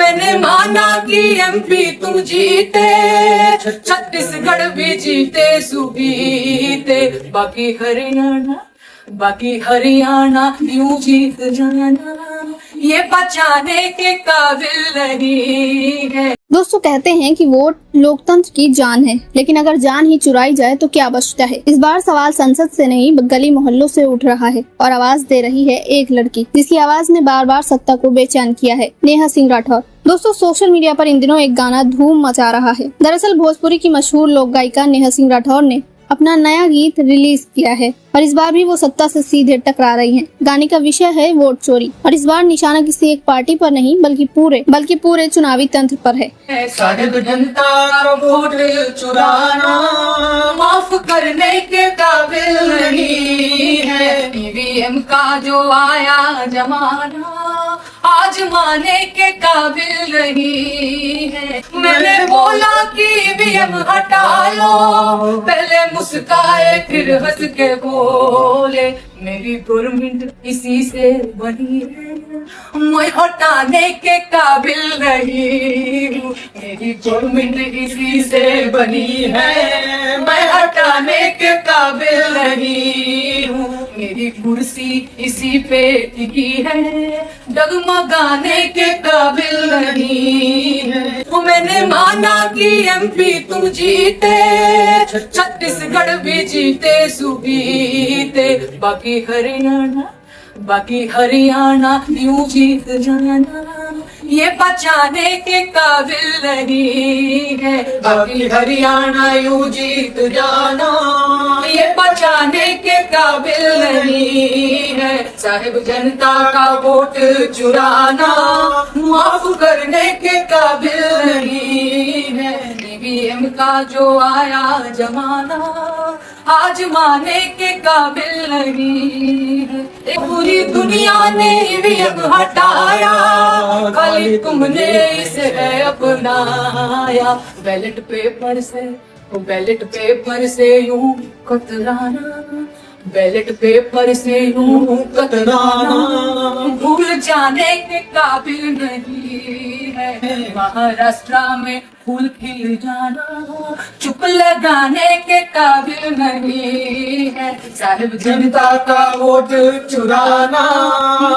मैंने माना कि एमपी तुम जीते, छत्तीसगढ़ भी जीते सुबीते, बाकी हरियाणा यूं जीत जाना ये बचाने के काबिल नहीं है। दोस्तों कहते हैं कि वोट लोकतंत्र की जान है, लेकिन अगर जान ही चुराई जाए तो क्या बचता है। इस बार सवाल संसद से नहीं गली मोहल्लों से उठ रहा है और आवाज दे रही है एक लड़की, जिसकी आवाज ने बार बार सत्ता को बेचैन किया है, नेहा सिंह राठौर। दोस्तों सोशल मीडिया पर इन दिनों एक गाना धूम मचा रहा है। दरअसल भोजपुरी की मशहूर लोक गायिका नेहा सिंह राठौर ने अपना नया गीत रिलीज किया है और इस बार भी वो सत्ता से सीधे टकरा रही हैं। गाने का विषय है वोट चोरी और इस बार निशाना किसी एक पार्टी पर नहीं बल्कि पूरे चुनावी तंत्र पर है। सारे जनता का वोट चुराना माफ करने के काबिल नहीं है। ईवीएम का जो आया जमाना आज माने के काबिल नहीं है। मैंने बोला कि ईवीएम हटा लो, पहले मुस्काए फिर हंस के बोले मेरी गवर्नमेंट इसी से बनी है, मैं हटाने के काबिल नहीं हूँ। मेरी गवर्नमेंट इसी से बनी है, मैं हटाने के काबिल नहीं हूँ। मेरी कुर्सी इसी पे टिकी है, डगमगाने के काबिल नहीं है। तो मैंने माना कि एमपी तुम जीते, छत्तीसगढ़ भी जीते सुबीते, बाकी हरियाणा यूं जीत जाना ये बचाने के काबिल नहीं है। बाकी हरियाणा यूं जीत जाना ये बचाने के काबिल नहीं है। साहिब जनता का वोट चुराना माफ करने के काबिल नहीं है। ईवीएम का जो आया जमाना आज माने के काबिल नहीं है। पूरी दुनिया ने ईवीएम हटाया, खाली तुमने इसे अपनाया। बैलेट पेपर से यूं कतराना, बैलेट पेपर से यूं कतराना भूल जाने के काबिल नहीं है। महाराष्ट्र में फूल खिल जाना चुप लगाने के काबिल नहीं है। साहिब जनता का वोट चुराना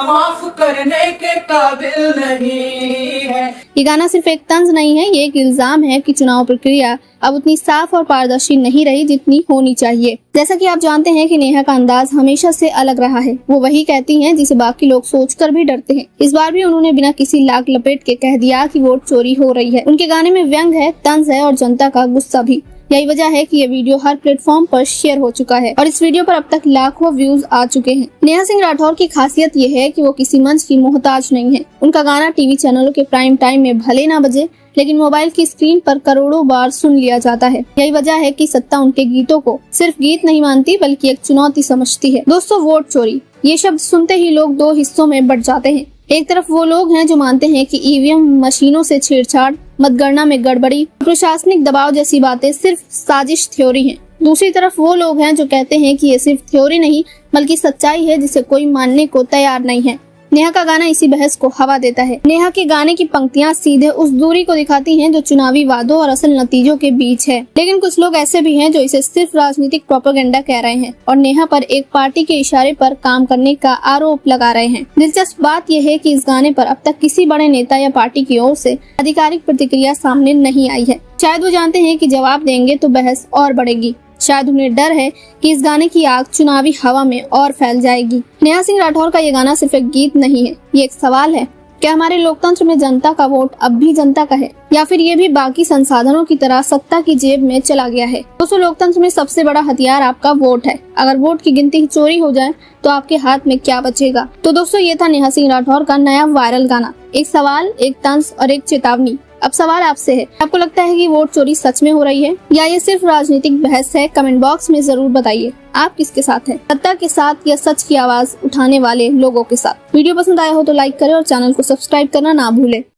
माफ करने के काबिल नहीं है। ये गाना सिर्फ एक तंज नहीं है, ये एक इल्जाम है कि चुनाव प्रक्रिया अब उतनी साफ और पारदर्शी नहीं रही जितनी होनी चाहिए। जैसा कि आप जानते हैं कि नेहा का अंदाज हमेशा से अलग रहा है। वो वही कहती हैं जिसे बाकी लोग सोचकर भी डरते हैं। इस बार भी उन्होंने बिना किसी लाग लपेट के कह दिया कि वोट चोरी हो रही है। उनके गाने में व्यंग है, तंज है और जनता का गुस्सा भी। यही वजह है कि ये वीडियो हर प्लेटफॉर्म पर शेयर हो चुका है और इस वीडियो पर अब तक लाखों व्यूज आ चुके हैं। नेहा सिंह राठौर की खासियत ये है कि वो किसी मंच की मोहताज नहीं है। उनका गाना टीवी चैनलों के प्राइम टाइम में भले ना बजे, लेकिन मोबाइल की स्क्रीन पर करोड़ों बार सुन लिया जाता है। यही वजह है कि सत्ता उनके गीतों को सिर्फ गीत नहीं मानती बल्कि एक चुनौती समझती है। दोस्तों वोट चोरी ये शब्द सुनते ही लोग दो हिस्सों में बंट जाते हैं। एक तरफ वो लोग हैं जो मानते हैं कि ईवीएम मशीनों से छेड़छाड़, मतगणना में गड़बड़ी, प्रशासनिक दबाव जैसी बातें सिर्फ साजिश थ्योरी हैं। दूसरी तरफ वो लोग हैं जो कहते हैं कि ये सिर्फ थ्योरी नहीं बल्कि सच्चाई है जिसे कोई मानने को तैयार नहीं है। नेहा का गाना इसी बहस को हवा देता है। नेहा के गाने की पंक्तियां सीधे उस दूरी को दिखाती हैं जो चुनावी वादों और असल नतीजों के बीच है। लेकिन कुछ लोग ऐसे भी हैं जो इसे सिर्फ राजनीतिक प्रोपेगेंडा कह रहे हैं और नेहा पर एक पार्टी के इशारे पर काम करने का आरोप लगा रहे हैं। दिलचस्प बात यह है कि इस गाने पर अब तक किसी बड़े नेता या पार्टी की ओर से आधिकारिक प्रतिक्रिया सामने नहीं आई है। शायद वो जानते हैं कि जवाब देंगे तो बहस और बढ़ेगी। शायद उन्हें डर है कि इस गाने की आग चुनावी हवा में और फैल जाएगी। नेहा सिंह राठौर का ये गाना सिर्फ एक गीत नहीं है, ये एक सवाल है। क्या हमारे लोकतंत्र में जनता का वोट अब भी जनता का है या फिर ये भी बाकी संसाधनों की तरह सत्ता की जेब में चला गया है? दोस्तों लोकतंत्र में सबसे बड़ा हथियार आपका वोट है। अगर वोट की गिनती चोरी हो जाए तो आपके हाथ में क्या बचेगा? तो दोस्तों ये था नेहा सिंह राठौर का नया वायरल गाना। एक सवाल, एक तंज और एक चेतावनी। अब सवाल आपसे है, आपको लगता है कि वोट चोरी सच में हो रही है या ये सिर्फ राजनीतिक बहस है? कमेंट बॉक्स में जरूर बताइए आप किसके साथ हैं, सत्ता के साथ या सच की आवाज उठाने वाले लोगों के साथ। वीडियो पसंद आया हो तो लाइक करें और चैनल को सब्सक्राइब करना ना भूलें।